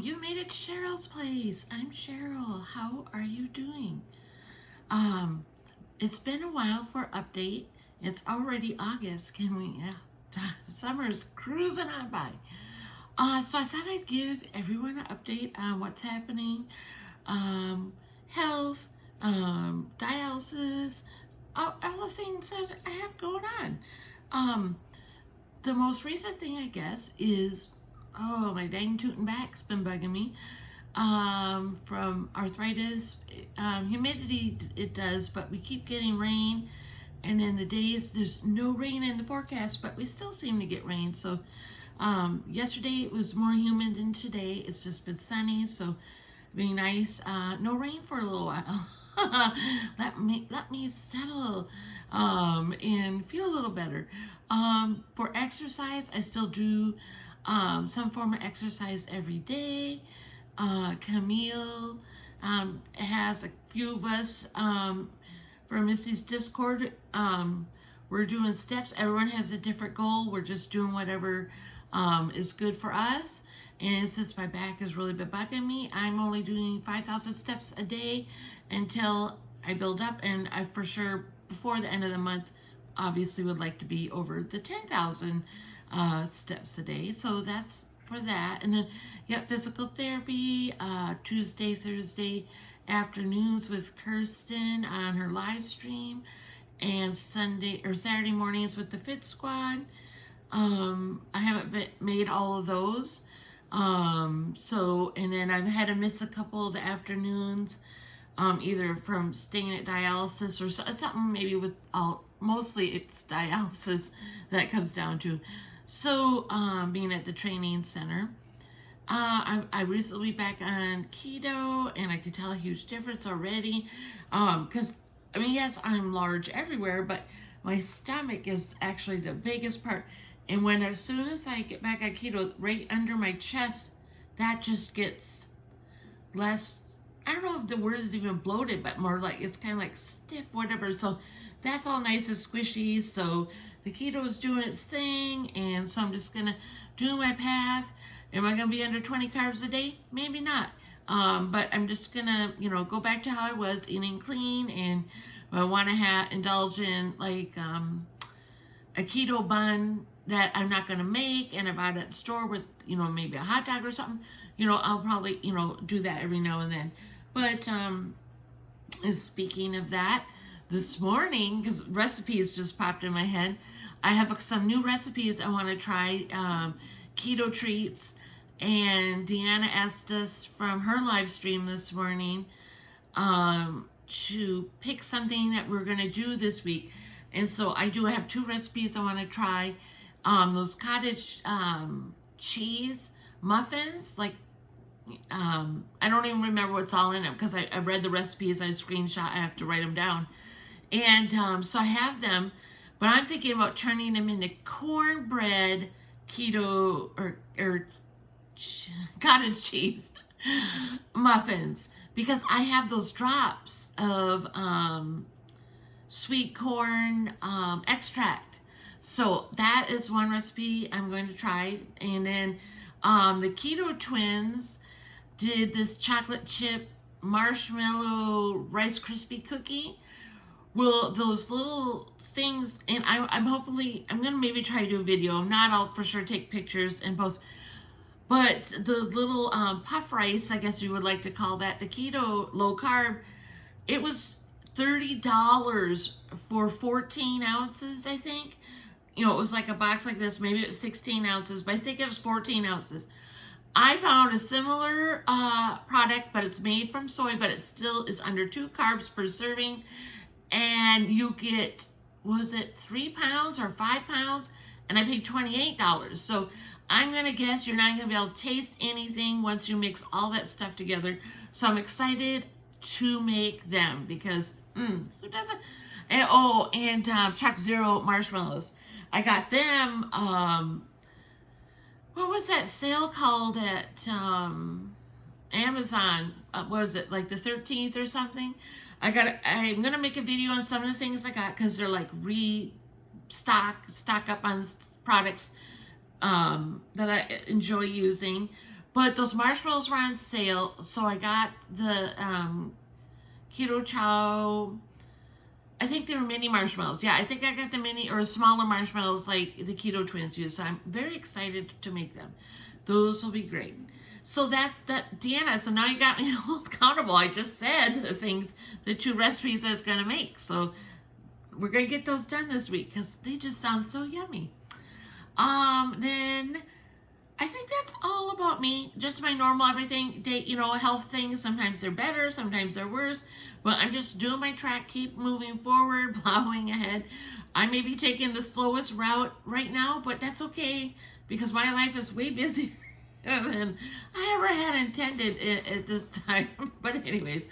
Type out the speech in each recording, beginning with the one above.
You made it to Cheryl's place. I'm Cheryl. How are you doing? It's been a while for update. It's already August. Can we? Yeah, summer's cruising on by. So I thought I'd give everyone an update on what's happening, health, dialysis, all the things that I have going on. The most recent thing, I guess, is my dang tootin' back's been bugging me. From arthritis, humidity it does, but we keep getting rain, and in the days there's no rain in the forecast, but we still seem to get rain. So yesterday it was more humid than today. It's just been sunny, so be nice. No rain for a little while. let me settle and feel a little better. For exercise, I still do some form of exercise every day. Camille has a few of us for Missy's Discord. We're doing steps. Everyone has a different goal. We're just doing whatever is good for us. And since my back has really been bugging me, I'm only doing 5,000 steps a day until I build up. And I for sure, before the end of the month, obviously would like to be over the 10,000 steps a day. So that's for that. And then physical therapy, Tuesday, Thursday afternoons with Kirsten on her live stream, and Sunday or Saturday mornings with the Fit Squad. I haven't made all of those. And then I've had to miss a couple of the afternoons, either from staying at dialysis or something, maybe with mostly it's dialysis that comes down to. So, being at the training center, I recently back on keto, and I could tell a huge difference already. Because, I mean, yes, I'm large everywhere, but my stomach is actually the biggest part. And as soon as I get back on keto, right under my chest, that just gets less, I don't know if the word is even bloated, but more like, it's kind of like stiff, whatever. So that's all nice and squishy. So the keto is doing its thing, and so I'm just gonna do my path. Am I gonna be under 20 carbs a day? Maybe not. But I'm just gonna, go back to how I was eating clean, and I want to indulge in like a keto bun that I'm not gonna make, and I bought it at the store with, maybe a hot dog or something. I'll probably, do that every now and then. But and speaking of that, this morning, because recipes just popped in my head, I have some new recipes I want to try, keto treats, and Deanna asked us from her live stream this morning to pick something that we're going to do this week. And so I do have two recipes I want to try. Those cottage cheese muffins, like, I don't even remember what's all in them because I read the recipes, I screenshot, I have to write them down. And so I have them, but I'm thinking about turning them into cornbread keto or cottage cheese muffins, because I have those drops of sweet corn extract. So that is one recipe I'm going to try. And then the Keto Twins did this chocolate chip marshmallow Rice Krispie cookie. Well, those little things, and I'm going to maybe try to do a video. Not, I'll for sure take pictures and post. But the little puff rice, I guess you would like to call that, the keto low carb, it was $30 for 14 ounces, I think. It was like a box like this. Maybe it was 16 ounces, but I think it was 14 ounces. I found a similar product, but it's made from soy, but it still is under 2 carbs per serving. And you get, was it 3 pounds or 5 pounds? And I paid $28. So I'm going to guess you're not going to be able to taste anything once you mix all that stuff together. So I'm excited to make them because, who doesn't? And Choc Zero marshmallows. I got them, what was that sale called at Amazon? What was it, like the 13th or something? I'm going to make a video on some of the things I got because they're like stock up on products that I enjoy using. But those marshmallows were on sale, so I got the keto chow. I think they were mini marshmallows. Yeah, I think I got the mini or smaller marshmallows like the keto twins use. So I'm very excited to make them. Those will be great. So that Deanna, so now you got me all accountable. I just said the things, the 2 recipes I was gonna make. So we're gonna get those done this week because they just sound so yummy. Then I think that's all about me. Just my normal everything day, health things. Sometimes they're better, sometimes they're worse. But I'm just doing my track, keep moving forward, plowing ahead. I may be taking the slowest route right now, but that's okay because my life is way busier than I ever had intended at this time. But anyways,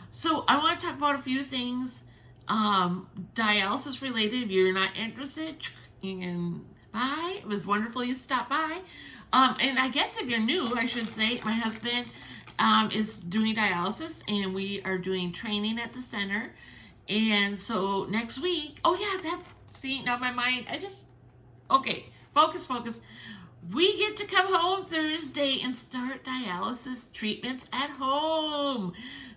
so I want to talk about a few things dialysis related. If you're not interested, you can buy. It was wonderful you stopped by. And I guess if you're new, I should say, my husband is doing dialysis and we are doing training at the center. And so next week, now my mind, okay, focus. We get to come home Thursday and start dialysis treatments at home.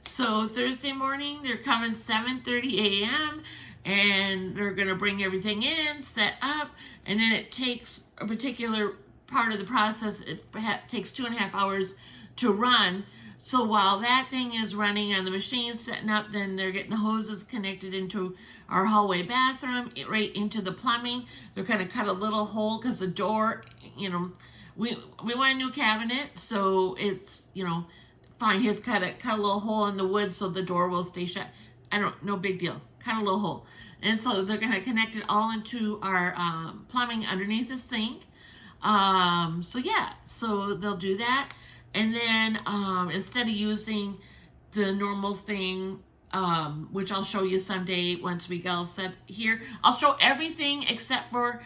So Thursday morning, they're coming 7:30 a.m. and they're going to bring everything in, set up, and then it takes a particular part of the process. It takes 2.5 hours to run. So while that thing is running on the machine, setting up, then they're getting the hoses connected into our hallway bathroom, right into the plumbing. They're going to cut a little hole because the door, we want a new cabinet, so it's, fine. He's cut a little hole in the wood so the door will stay shut. No big deal. Cut a little hole. And so they're going to connect it all into our plumbing underneath the sink. So they'll do that. And then instead of using the normal thing, which I'll show you someday once we get all set here, I'll show everything except for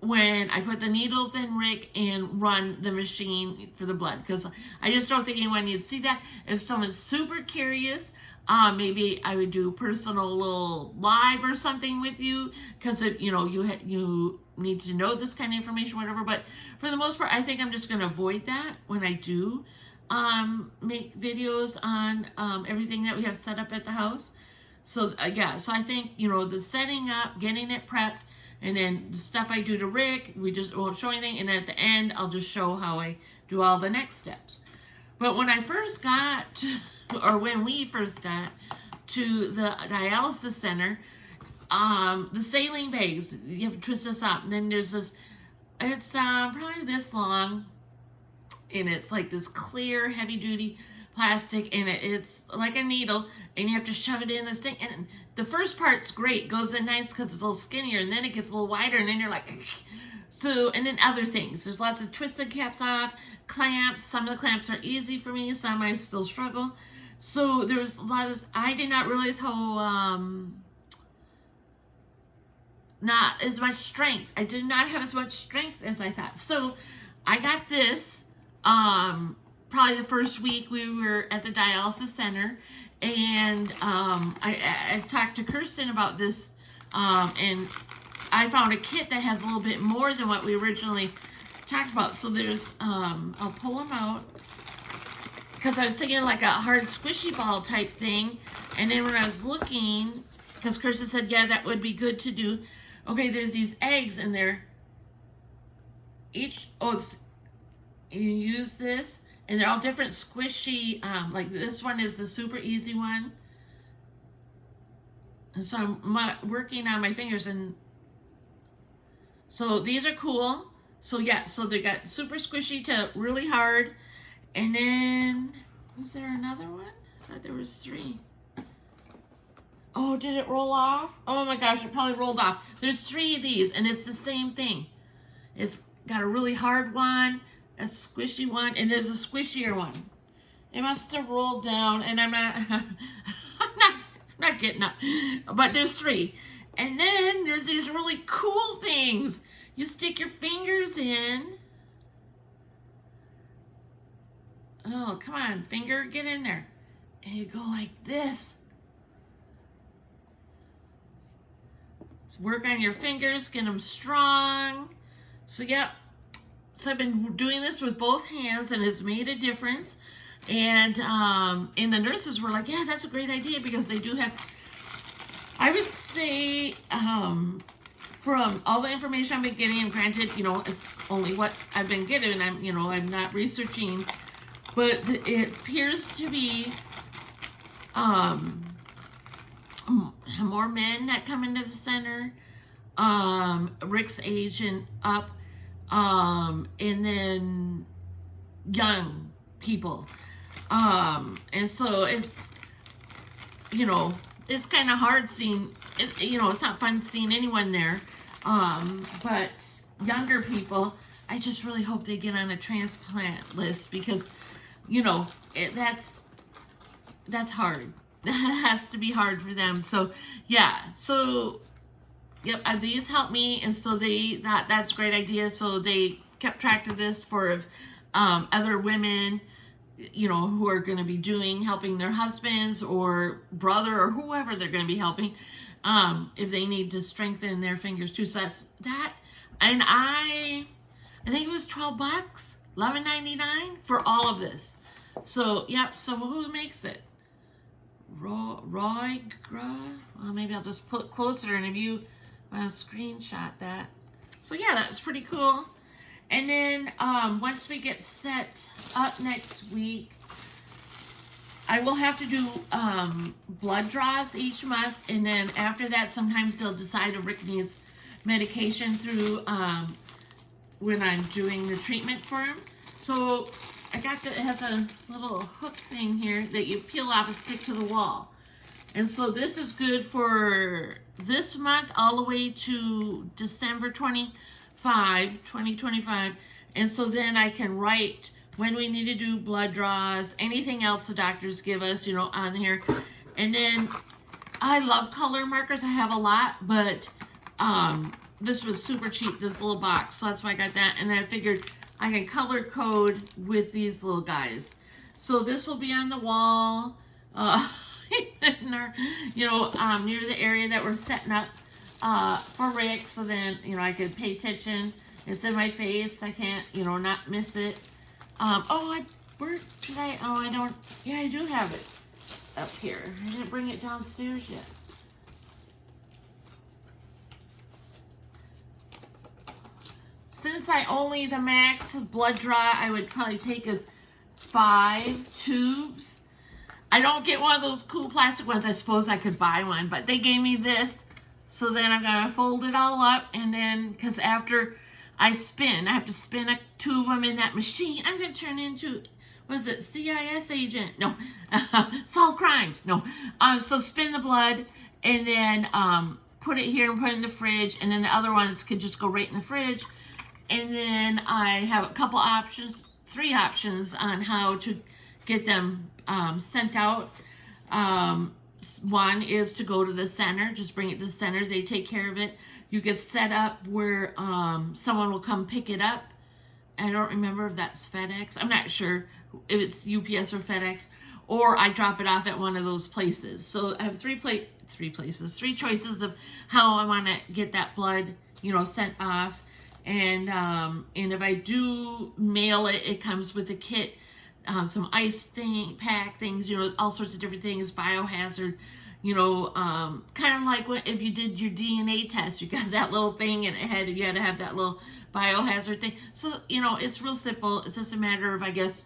when I put the needles in Rick and run the machine for the blood, because I just don't think anyone needs to see that. If someone's super curious, maybe I would do personal little live or something with you, because you need to know this kind of information, whatever. But for the most part, I think I'm just going to avoid that when I do make videos on everything that we have set up at the house. So so I think the setting up, getting it prepped, and then the stuff I do to Rick, we just won't show anything, and at the end I'll just show how I do all the next steps. But when I first got, or when we first got to the dialysis center, the saline bags, you have to twist this up, and then there's this, it's probably this long, and it's like this clear, heavy-duty plastic, and it's like a needle, and you have to shove it in this thing, and the first part's great, goes in nice because it's a little skinnier, and then it gets a little wider, and then you're like, so, and then other things. There's lots of twisted caps off, clamps. Some of the clamps are easy for me, some I still struggle. So there's a lot of, I did not realize how, not as much strength. I did not have as much strength as I thought. So I got this, probably the first week we were at the dialysis center, and I talked to Kirsten about this, and I found a kit that has a little bit more than what we originally talked about. So there's, I'll pull them out, because I was thinking like a hard squishy ball type thing, and then when I was looking, because Kirsten said, yeah, that would be good to do. Okay, there's these eggs, and they're you use this, and they're all different squishy, like this one is the super easy one. And so I'm working on my fingers, and so these are cool. So yeah, so they got super squishy to really hard. And then, was there another one? I thought there was 3. Oh, did it roll off? Oh my gosh, it probably rolled off. There's 3 of these, and it's the same thing. It's got a really hard one, a squishy one, and there's a squishier one. It must have rolled down, and I'm not getting up. But there's 3. And then there's these really cool things. You stick your fingers in. Oh, come on, finger, get in there. And you go like this. Work on your fingers, get them strong. So yep, so I've been doing this with both hands, and it's made a difference. And the nurses were like, yeah, that's a great idea, because they do have, I would say, from all the information I've been getting, and granted, you know, it's only what I've been getting, I'm not researching, but it appears to be more men that come into the center, Rick's age and up, and then young people, and so it's, it's kind of hard seeing it, it's not fun seeing anyone there, but younger people, I just really hope they get on a transplant list, because that's hard. That has to be hard for them. So yeah, so yep, these helped me, and so that's a great idea. So they kept track of this for other women, who are going to be helping their husbands or brother or whoever they're going to be helping, if they need to strengthen their fingers too. So that's that, and I think it was $12, $11.99 for all of this. So yep. So who makes it? Roy, well, maybe I'll just put closer, and if you want to screenshot that. So yeah, that's pretty cool. And then once we get set up next week, I will have to do blood draws each month, and then after that, sometimes they'll decide if Rick needs medication through when I'm doing the treatment for him. So I got it has a little hook thing here that you peel off and stick to the wall. And so this is good for this month all the way to December 2025. And so then I can write when we need to do blood draws, anything else the doctors give us, on here. And then I love color markers. I have a lot, but this was super cheap, this little box. So that's why I got that. And I figured I can color code with these little guys. So this will be on the wall, near the area that we're setting up for Rick. So then, I could pay attention. It's in my face. I can't, not miss it. Where should I? Oh, I don't. Yeah, I do have it up here. I didn't bring it downstairs yet. Since the max blood draw I would probably take is 5 tubes. I don't get one of those cool plastic ones. I suppose I could buy one, but they gave me this. So then I'm going to fold it all up, and then, because after I have to spin 2 of them in that machine. I'm going to turn into, was it CIS agent? No, solve crimes. No. So spin the blood, and then put it here and put it in the fridge, and then the other ones could just go right in the fridge. And then I have a couple options, 3 options on how to get them sent out. One is to go to the center, just bring it to the center. They take care of it. You get set up where someone will come pick it up. I don't remember if that's FedEx. I'm not sure if it's UPS or FedEx. Or I drop it off at one of those places. So I have 3 choices of how I want to get that blood, sent off. And if I do mail it, it comes with a kit, some ice pack things, all sorts of different things, biohazard, kind of like if you did your DNA test, you got that little thing, and you had to have that little biohazard thing. So, it's real simple. It's just a matter of, I guess,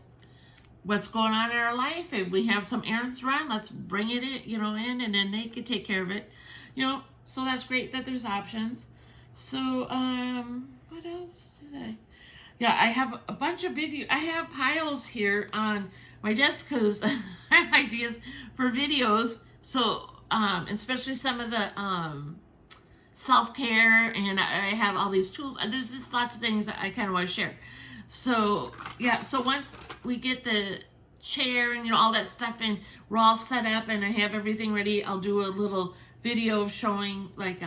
what's going on in our life. If we have some errands to run, let's bring it, in, and then they can take care of it, so that's great that there's options. So, what else did I? Yeah, I have a bunch of videos. I have piles here on my desk because I have ideas for videos. So, especially some of the self-care, and I have all these tools. There's just lots of things that I kind of want to share. So, yeah, so once we get the chair and, all that stuff, and we're all set up and I have everything ready, I'll do a little video showing, like,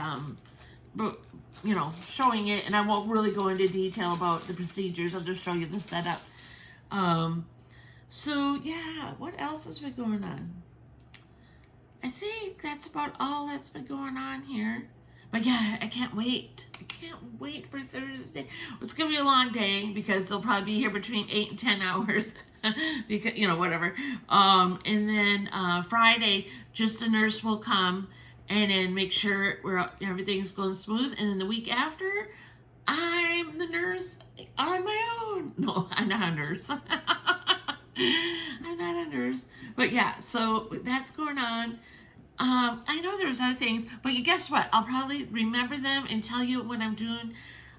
showing it, and I won't really go into detail about the procedures. I'll just show you the setup. So yeah, what else has been going on? I think that's about all that's been going on here. But yeah, I can't wait. I can't wait for Thursday. It's gonna be a long day because they'll probably be here between 8 and 10 hours. Because whatever. And then Friday, just a nurse will come and then make sure everything's going smooth. And then the week after, I'm the nurse on my own. No, I'm not a nurse. I'm not a nurse. But yeah, so that's going on. I know there's other things, but guess what? I'll probably remember them and tell you when I'm doing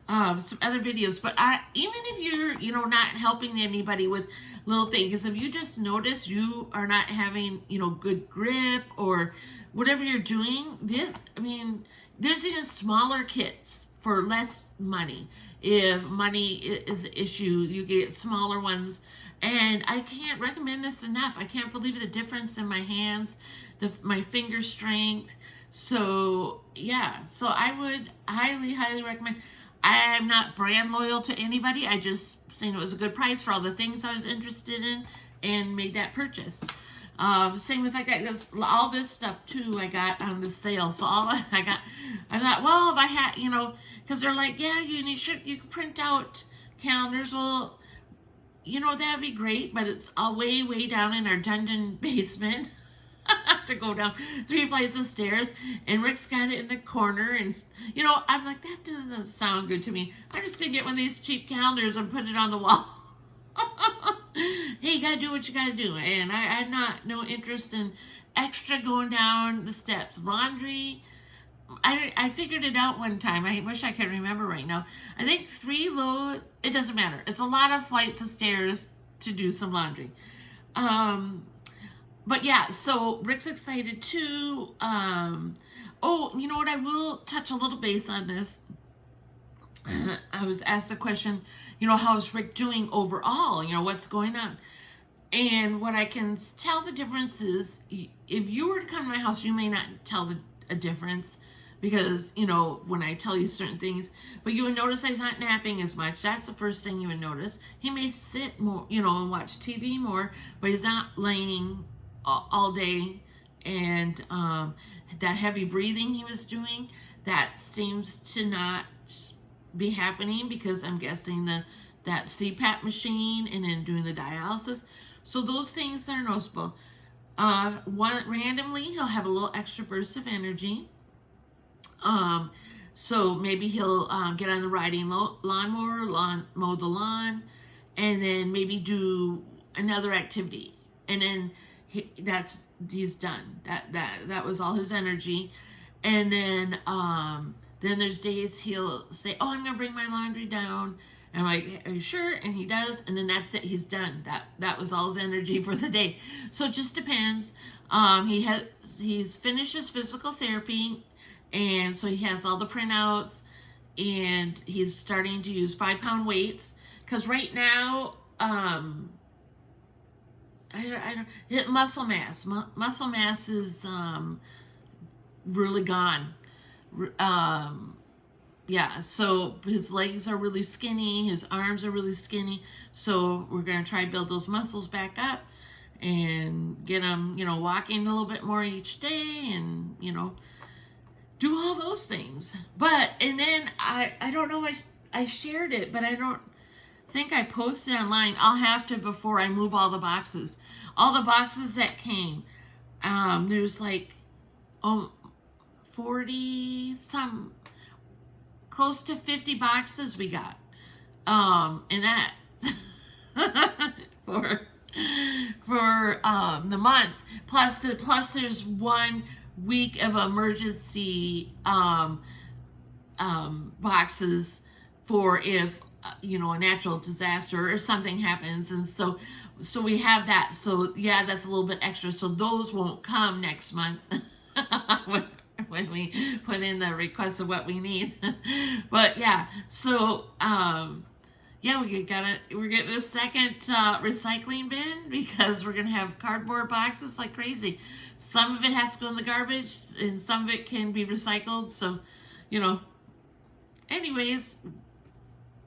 some other videos. But even if you're not helping anybody with little things, if you just notice you are not having good grip or whatever you're doing, there's even smaller kits for less money. If money is the issue, you get smaller ones. And I can't recommend this enough. I can't believe the difference in my hands, my finger strength. So yeah, so I would highly, highly recommend. I'm not brand loyal to anybody. I just seen it was a good price for all the things I was interested in and made that purchase. Same with all this stuff too I got on the sale. So I thought, well, if I had, because they're like, yeah, you can print out calendars. Well, that'd be great, but it's all way, way down in our dungeon basement. I have to go down 3 flights of stairs, and Rick's got it in the corner, and I'm like, that doesn't sound good to me. I'm just gonna get one of these cheap calendars and put it on the wall. Hey, you gotta do what you gotta do, and I had no interest in extra going down the steps. Laundry, I figured it out one time. I wish I could remember right now. I think 3 load, it doesn't matter. It's a lot of flights of stairs to do some laundry. But yeah, so Rick's excited too. Oh, you know what? I will touch a little base on this. I was asked the question, how's Rick doing overall? What's going on? And what I can tell the difference is, if you were to come to my house, you may not tell a difference because, when I tell you certain things, but you would notice he's not napping as much. That's the first thing you would notice. He may sit more, and watch TV more, but he's not laying all day. And that heavy breathing he was doing, that seems to not be happening because I'm guessing that CPAP machine and then doing the dialysis. So those things that are noticeable. Randomly, he'll have a little extra burst of energy. So maybe he'll get on the riding lawnmower, mow the lawn, and then maybe do another activity. And then he's done. That was all his energy. And then there's days he'll say, "Oh, I'm gonna bring my laundry down." And I'm like, "Are you sure?" And he does, and then that's it. He's done. That was all his energy for the day. So it just depends. He's finished his physical therapy, and so he has all the printouts, and he's starting to use 5-pound weights. Because right now, muscle mass is really gone. Yeah, so his legs are really skinny, his arms are really skinny, so we're going to try to build those muscles back up and get him, walking a little bit more each day and, do all those things. And then I don't know, I shared it, but I don't think I posted online. I'll have to before I move all the boxes. All the boxes that came, there's like 40 some, close to 50 boxes we got, and that for the month. Plus there's 1 week of emergency boxes for if a natural disaster or something happens, and so we have that. So yeah, that's a little bit extra. So those won't come next month. when we put in the request of what we need. But yeah, so yeah, we're getting a second recycling bin because we're gonna have cardboard boxes like crazy. Some of it has to go in the garbage and some of it can be recycled. So, anyways,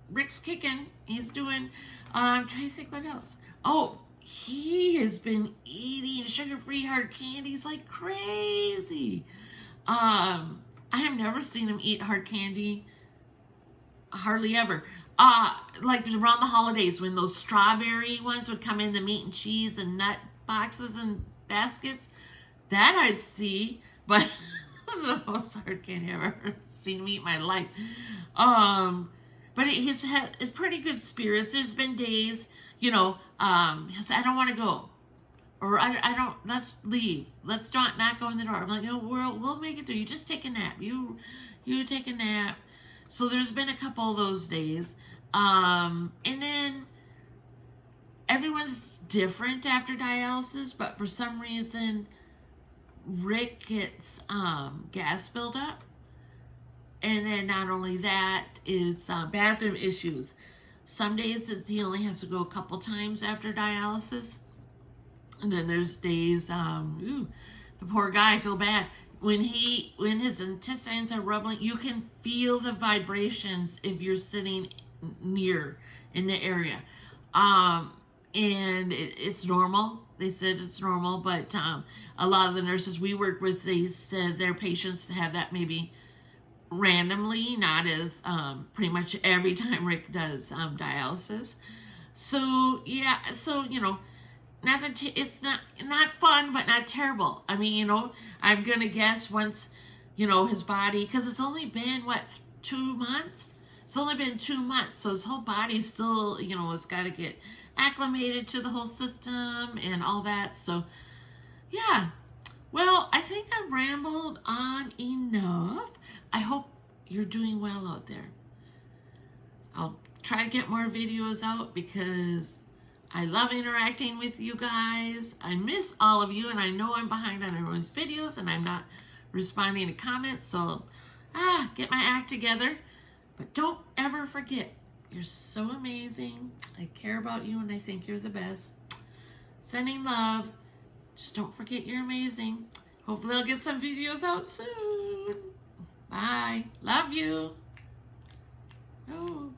Rick's kicking. He's doing, I'm trying to think what else. Oh, he has been eating sugar-free hard candies like crazy. I have never seen him eat hard candy, hardly ever. Like around the holidays when those strawberry ones would come in, the meat and cheese and nut boxes and baskets, that I'd see, but this is the most hard candy I've ever seen him eat in my life. But he's had pretty good spirits. There's been days, he'll say, I don't want to go. Or I don't, let's leave. Let's not go in the door. I'm like, we'll make it through. You just take a nap. You take a nap. So there's been a couple of those days. And then everyone's different after dialysis, but for some reason, Rick gets gas buildup. And then not only that, it's bathroom issues. Some days he only has to go a couple times after dialysis. And then there's days, the poor guy, I feel bad. When his intestines are rumbling, you can feel the vibrations if you're sitting near in the area. And it's normal. They said it's normal, but a lot of the nurses we work with, they said their patients have that maybe randomly, not as pretty much every time Rick does dialysis. So yeah, so nothing. It's not fun, but not terrible. I mean, I'm gonna guess once, his body, because it's only been 2 months. It's only been 2 months, so his whole body still, has got to get acclimated to the whole system and all that. So, yeah. Well, I think I've rambled on enough. I hope you're doing well out there. I'll try to get more videos out because I love interacting with you guys. I miss all of you, and I know I'm behind on everyone's videos, and I'm not responding to comments, so get my act together. But don't ever forget, you're so amazing. I care about you, and I think you're the best. Sending love. Just don't forget you're amazing. Hopefully I'll get some videos out soon. Bye. Love you. Oh.